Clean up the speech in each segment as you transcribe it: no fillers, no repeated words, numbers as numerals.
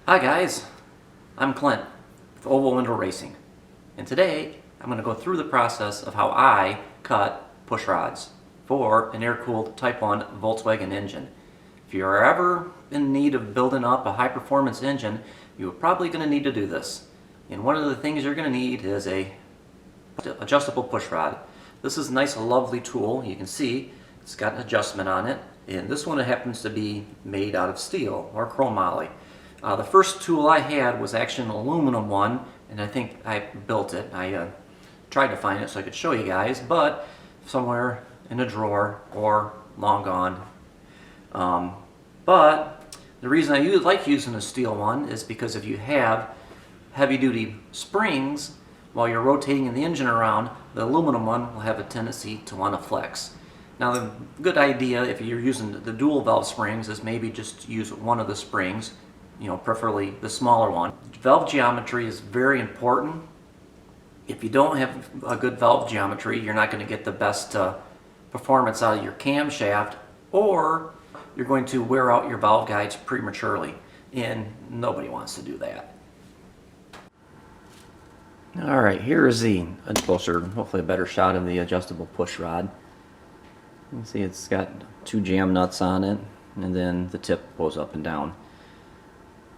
Hi guys, I'm Clint with Oval Window Racing, and today I'm going to go through the process of how I cut push rods for an air-cooled Type 1 Volkswagen engine. If you're ever in need of building up a high-performance engine, you're probably going to need to do this. And one of the things you're going to need is a adjustable push rod. This is a nice, lovely tool. You can see it's got an adjustment on it, and this one happens to be made out of steel or chromoly. The first tool I had was actually an aluminum one, and I think I built it. I tried to find it so I could show you guys, but somewhere in a drawer or long gone. But the reason I like using a steel one is because if you have heavy-duty springs while you're rotating the engine around, the aluminum one will have a tendency to want to flex. Now, the good idea if you're using the dual valve springs is maybe just use one of the springs, preferably the smaller one. Valve geometry is very important. If you don't have a good valve geometry, you're not going to get the best performance out of your camshaft, or you're going to wear out your valve guides prematurely, and nobody wants to do that. Alright, here is a closer, hopefully a better shot of the adjustable push rod. You can see it's got 2 jam nuts on it, and then the tip goes up and down.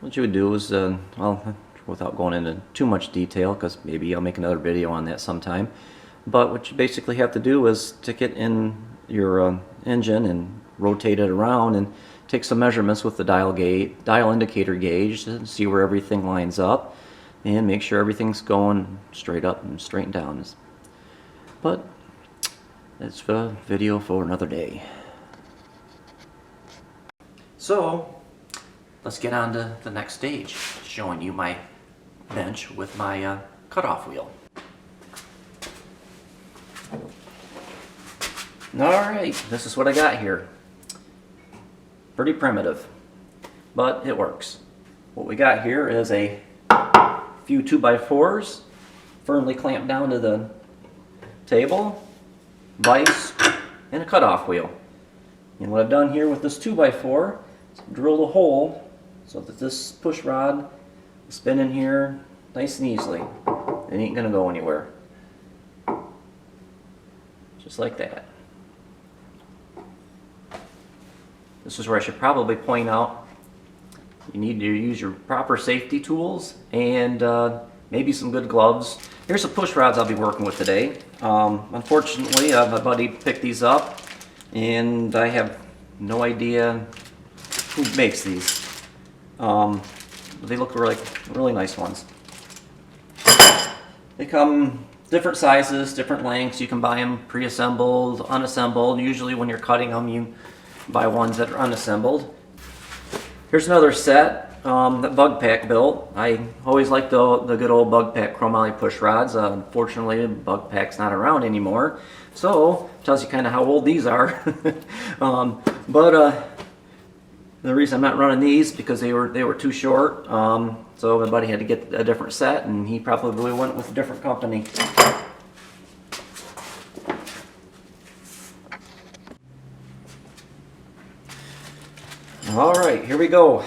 What you would do is, well, without going into too much detail, because maybe I'll make another video on that sometime, but what you basically have to do is stick it in your engine and rotate it around and take some measurements with the dial indicator gauge to see where everything lines up and make sure everything's going straight up and straight down. But that's a video for another day. So let's get on to the next stage, showing you my bench with my cutoff wheel. Alright, this is what I got here. Pretty primitive, but it works. What we got here is a few 2x4s firmly clamped down to the table, vise, and a cutoff wheel. And what I've done here with this 2x4 is drilled a hole so that this push rod will spin in here nice and easily. It ain't gonna go anywhere. Just like that. This is where I should probably point out you need to use your proper safety tools and maybe some good gloves. Here's the push rods I'll be working with today. Unfortunately, my buddy picked these up and I have no idea who makes these. They look really nice ones. They come different sizes, different lengths. You can buy them pre-assembled, unassembled. Usually when you're cutting them, you buy ones that are unassembled. Here's another set that Bug Pack built. I always liked the good old Bug Pack chromoly push rods. Unfortunately, Bug Pack's not around anymore, so tells you kind of how old these are. The reason I'm not running these because they were too short. So my buddy had to get a different set, and he probably went with a different company. Alright, here we go.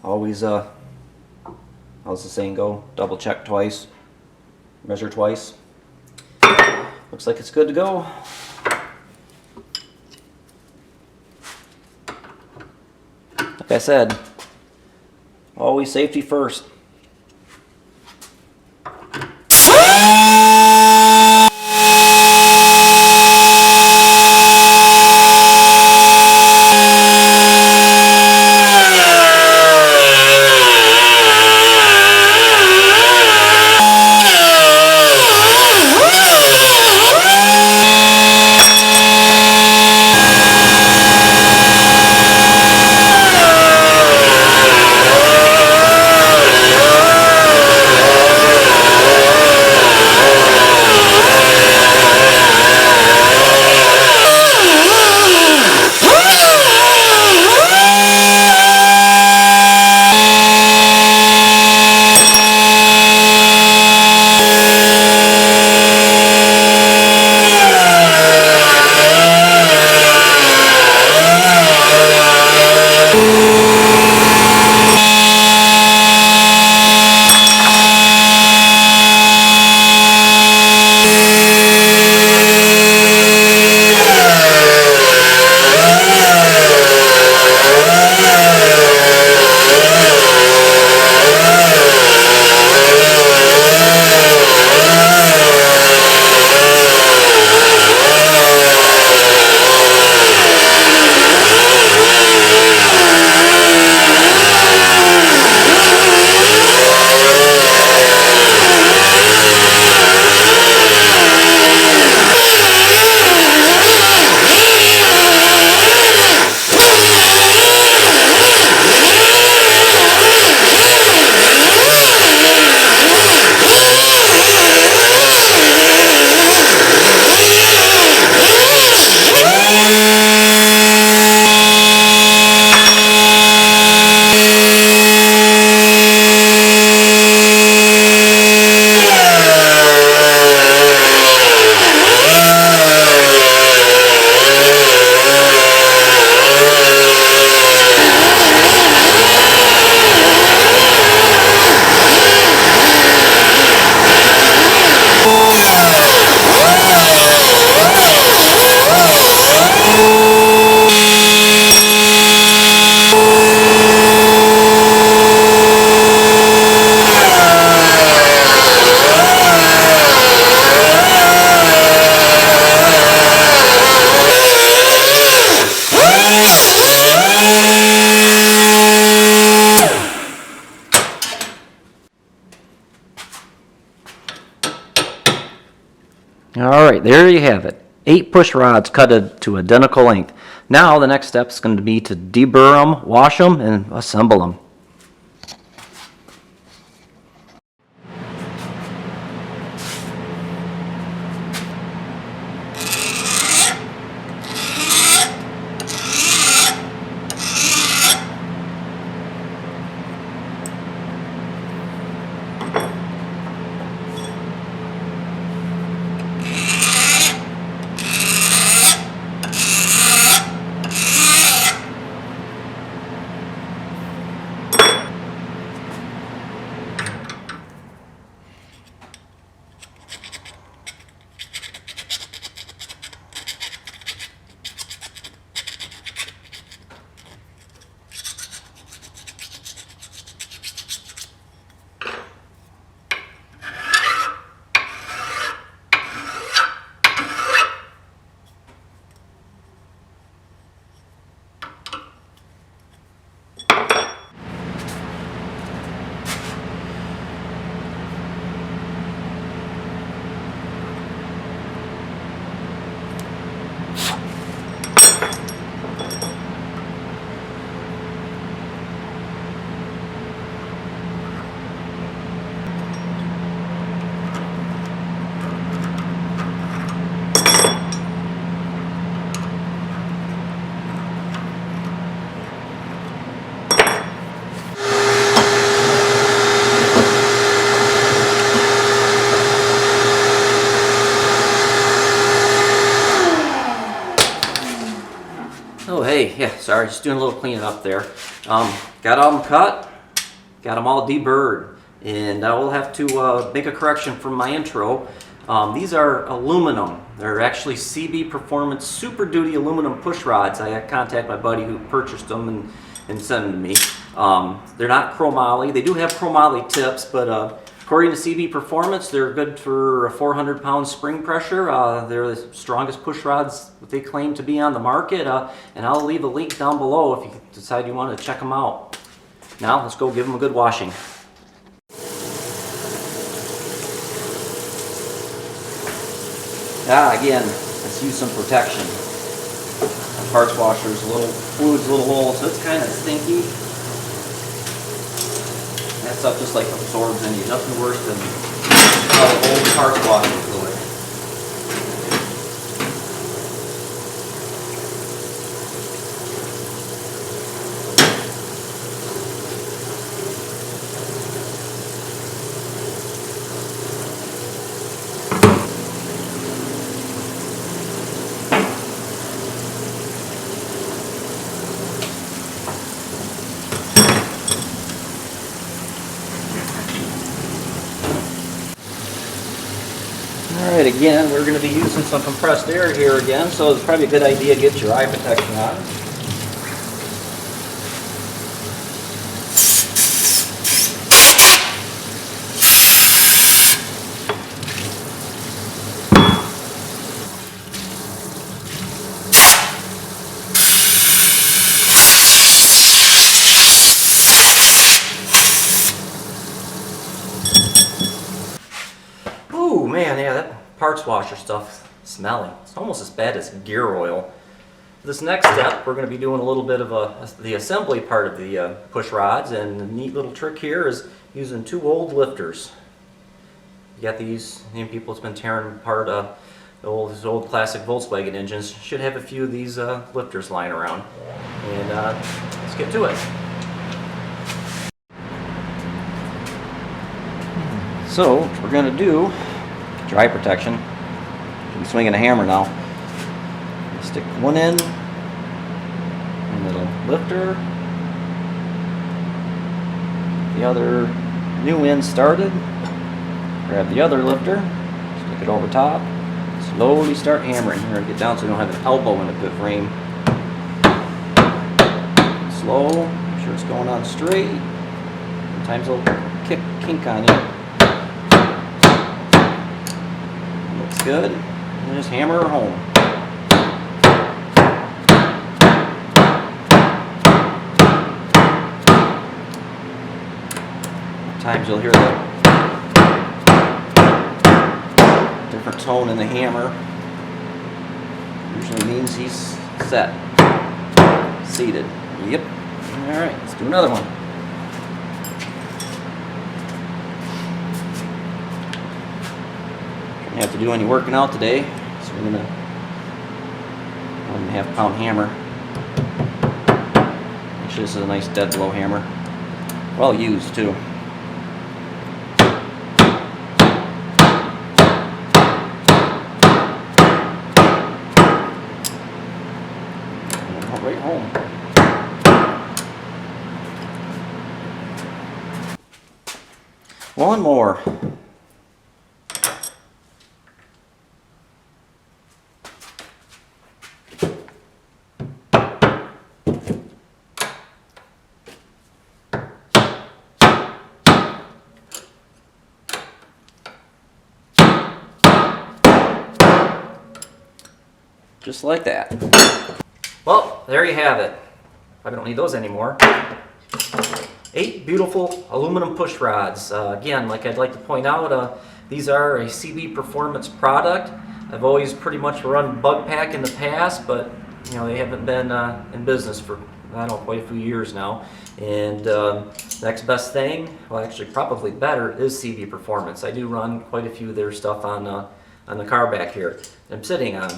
Always, how's the saying go? Double check twice, measure twice. Looks like it's good to go. Like I said, always safety first. All right, there you have it. 8 push rods cut to identical length. Now the next step is going to be to deburr them, wash them, and assemble them. Oh hey, yeah, sorry, just doing a little cleaning up there. Got all them cut, got them all deburred, and I will have to make a correction from my intro. These are aluminum. They're actually CB Performance Super Duty aluminum push rods. I contacted my buddy who purchased them and sent them to me. They're not chromoly. They do have chromoly tips, but according to CB Performance, they're good for a 400-pound spring pressure. They're the strongest push rods that they claim to be on the market, and I'll leave a link down below if you decide you want to check them out. Now, let's go give them a good washing. Again, let's use some protection. The parts washer's fluid's a little old, so it's kind of stinky. That stuff just like absorbs in you. Nothing worse than old parts washing fluid. Alright, again, we're going to be using some compressed air here again, so it's probably a good idea to get your eye protection on. Ooh, man, yeah, that parts washer stuff smelly. It's almost as bad as gear oil. This next step, we're going to be doing a little bit of the assembly part of the push rods, and the neat little trick here is using 2 old lifters. You got these, people that's been tearing apart these old classic Volkswagen engines should have a few of these lifters lying around. And let's get to it. So, what we're going to do, dry protection. I'm swinging a hammer now. Stick one end in the little lifter. The other new end started. Grab the other lifter, stick it over top. Slowly start hammering. We're going to get down so we don't have an elbow in the pit frame. Slow, make sure it's going on straight. Sometimes it'll kink on you. Looks good. And just hammer her home. Sometimes you'll hear the different tone in the hammer usually means he's set, seated. Yep. All right, let's do another one. Don't have to do any working out today, so we're gonna 1.5 pound hammer. Actually, this is a nice dead blow hammer. Well used too. Right home. One more. Just like that. Well, there you have it. I don't need those anymore. 8 beautiful aluminum push rods. Again, like I'd like to point out, these are a CB Performance product. I've always pretty much run bug pack in the past, but you know, they haven't been in business for, I don't know, quite a few years now. And next best thing, well actually probably better, is CB Performance. I do run quite a few of their stuff on the car back here I'm sitting on.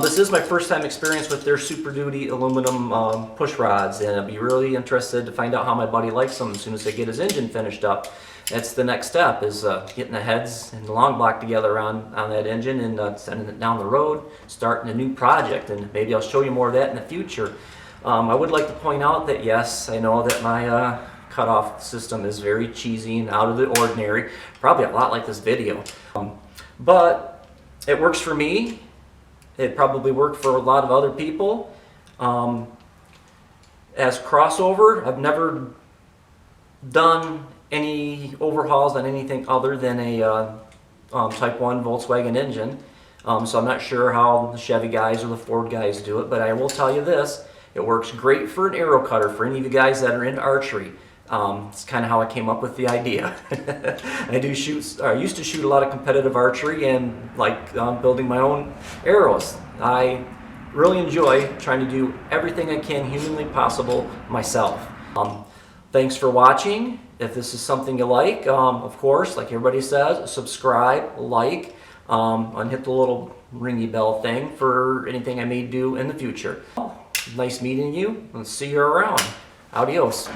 This is my first time experience with their Super Duty aluminum push rods, and I'd be really interested to find out how my buddy likes them as soon as they get his engine finished up. That's the next step, is getting the heads and the long block together on that engine and sending it down the road, starting a new project, and maybe I'll show you more of that in the future. I would like to point out that yes, I know that my cutoff system is very cheesy and out of the ordinary, probably a lot like this video, but it works for me. It probably worked for a lot of other people. As crossover, I've never done any overhauls on anything other than a Type 1 Volkswagen engine. So I'm not sure how the Chevy guys or the Ford guys do it, but I will tell you this, it works great for an arrow cutter for any of you guys that are into archery. It's kind of how I came up with the idea. I used to shoot a lot of competitive archery and like building my own arrows. I really enjoy trying to do everything I can humanly possible myself. Thanks for watching. If this is something you like, of course, like everybody says, subscribe, like, and hit the little ringy bell thing for anything I may do in the future. Nice meeting you, and see you around. Adios.